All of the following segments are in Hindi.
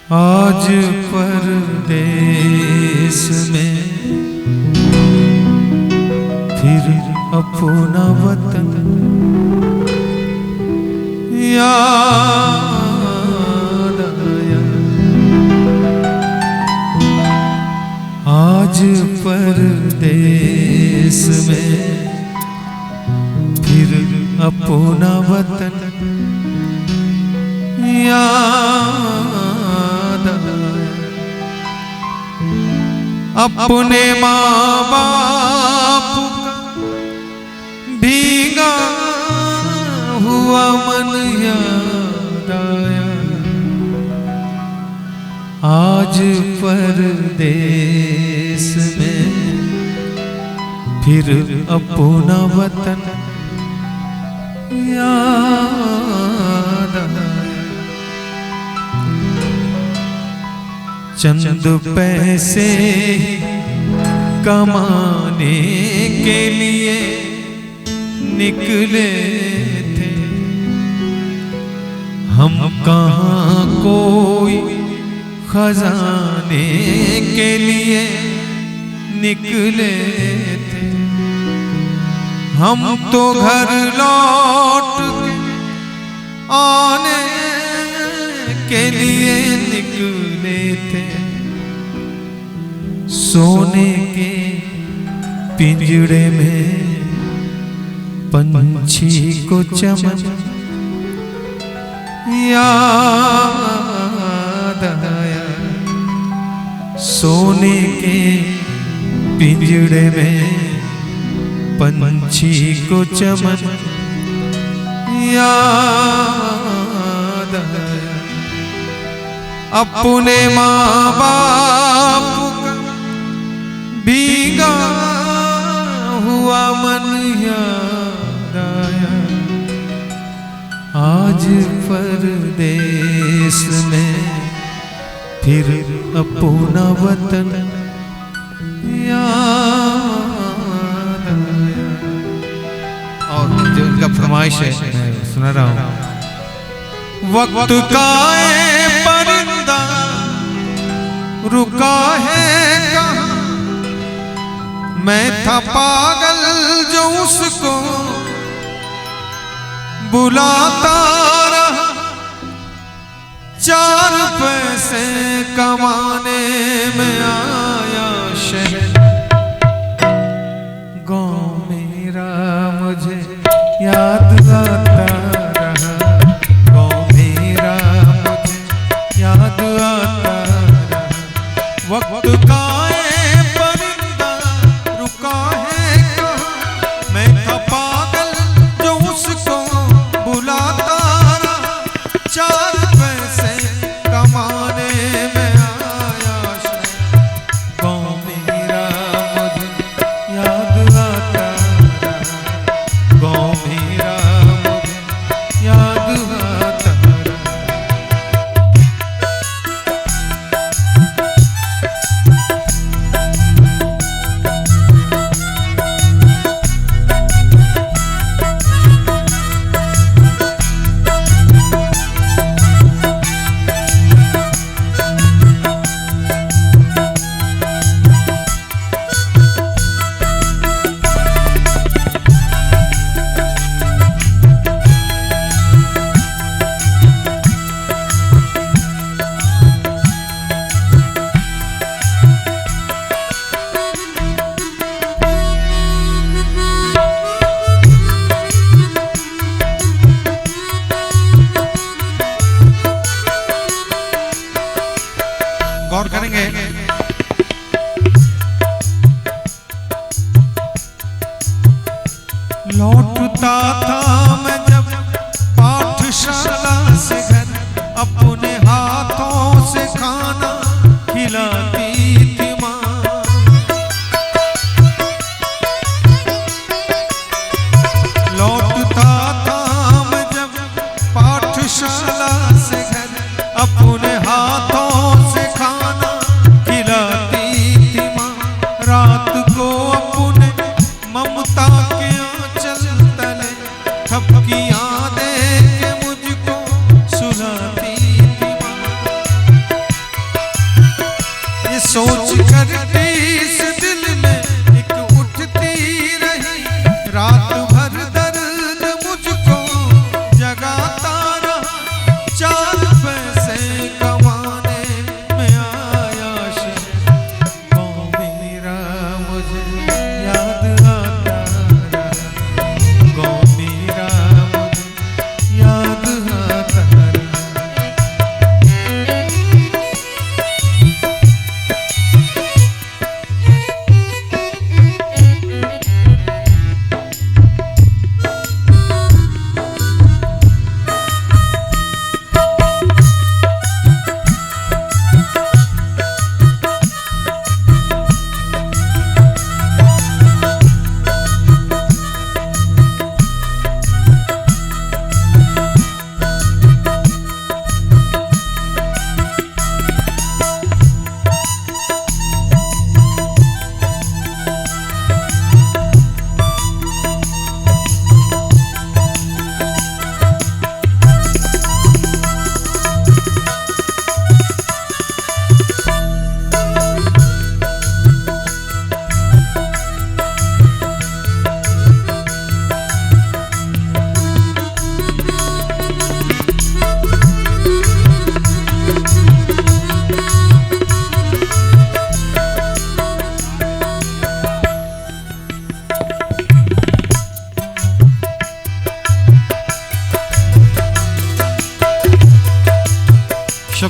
आज परदेस में फिर अपना वतन याद आया। आज परदेस में फिर अपना वतन याद आया। अपने माँ बाप का भीगा हुआ मन याद आया। आज परदेस में फिर अपना वतन याद आया। चंद पैसे कमाने के लिए निकले थे हम, कहाँ कोई खजाने के लिए निकले थे हम। तो घर लौट के आने के लिए निकले थे। सोने के पिंजड़े में पंछी को चमन याद आया। सोने के पिंजड़े में पंछी को चमन याद आया। अपने माँ बाप का भीगा हुआ मन याद आया। आज परदेस में फिर अपना वतन याद आया। और जो उनका फरमाइश है मैं सुना रहा हूँ। वक्त का परिंदा रुका है कहाँ, मैं था पागल जो उसको बुलाता रहा। चार पैसे कमाने में आया शहर, गाँव मेरा मुझे याद आता रहा। गाँव मेरा मुझे याद आता रहा। वक्त का परिंदा रुका है कहाँ, मैं था पागल जो उसको बुलाता रहा। चार पैसे कमाने में आया शहर,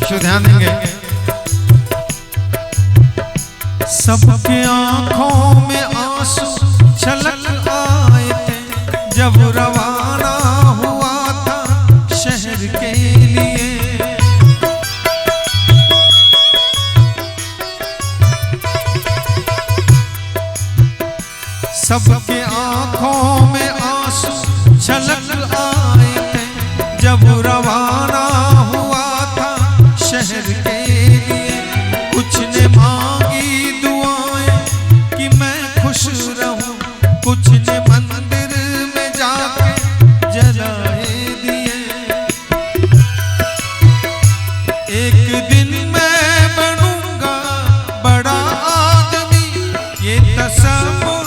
साथियों ध्यान देंगे। सबके आंखों में आंसू छलक आए थे जब रवाना हुआ था शहर के लिए। सबके आंखों में आंसू छलक आए थे जब रवाना हुआ था शहर के लिए। कुछ ने मांगी दुआएं कि मैं खुश रहूं, कुछ ने मंदिर में जाके जलाए दिए। एक दिन मैं बनूंगा बड़ा आदमी, ये तसव्वुर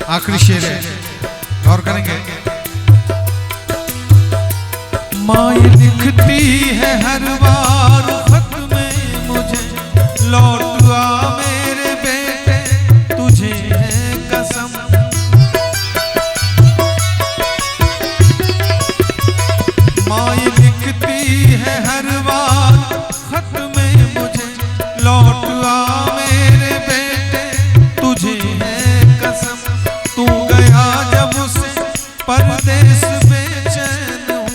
आखिरी शेर है, गौर करेंगे। माँ ये लिखती है हर बार खत में मुझे, लौट आ मेरे बेटे तुझे है कसम। माँ ये लिखती है हर बार खत में मुझे, लौट आ मेरे बेटे तुझे है कसम। तू गया जब से परदेस बेचैन हूँ,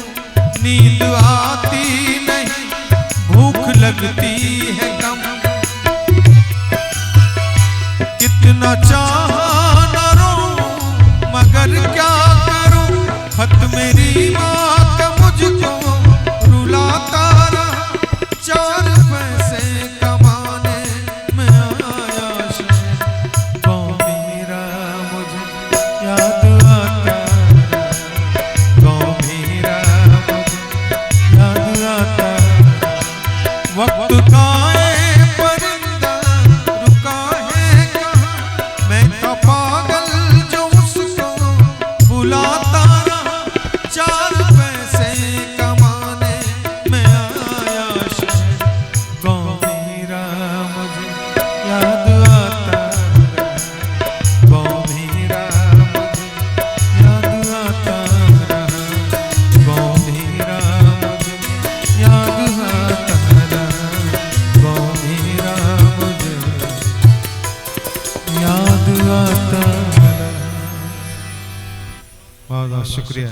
नींद आती नहीं भूख लगती है कम। कितना चाहा न रोऊं मगर क्या करूं, खत मेरी माँ का मुझको रुलाता रहा। चार पैसे कमाने में आया शहर, गाँव मेरा मुझे याद आता रहा। गाँव मेरा मुझे याद आता रहा। वक्त का ये परिंदा रुका है कहाँ, मैं था पागल जो उसको बुलाता रहा। चार पैसे कमाने में आया शहर, गाँव मेरा मुझे याद आता रहा। गाँव मेरा मुझे याद आता रहा। गाँव मेरा मुझे याद आता रहा। गाँव मेरा मुझे याद आता रहा। बहुत बहुत शुक्रिया।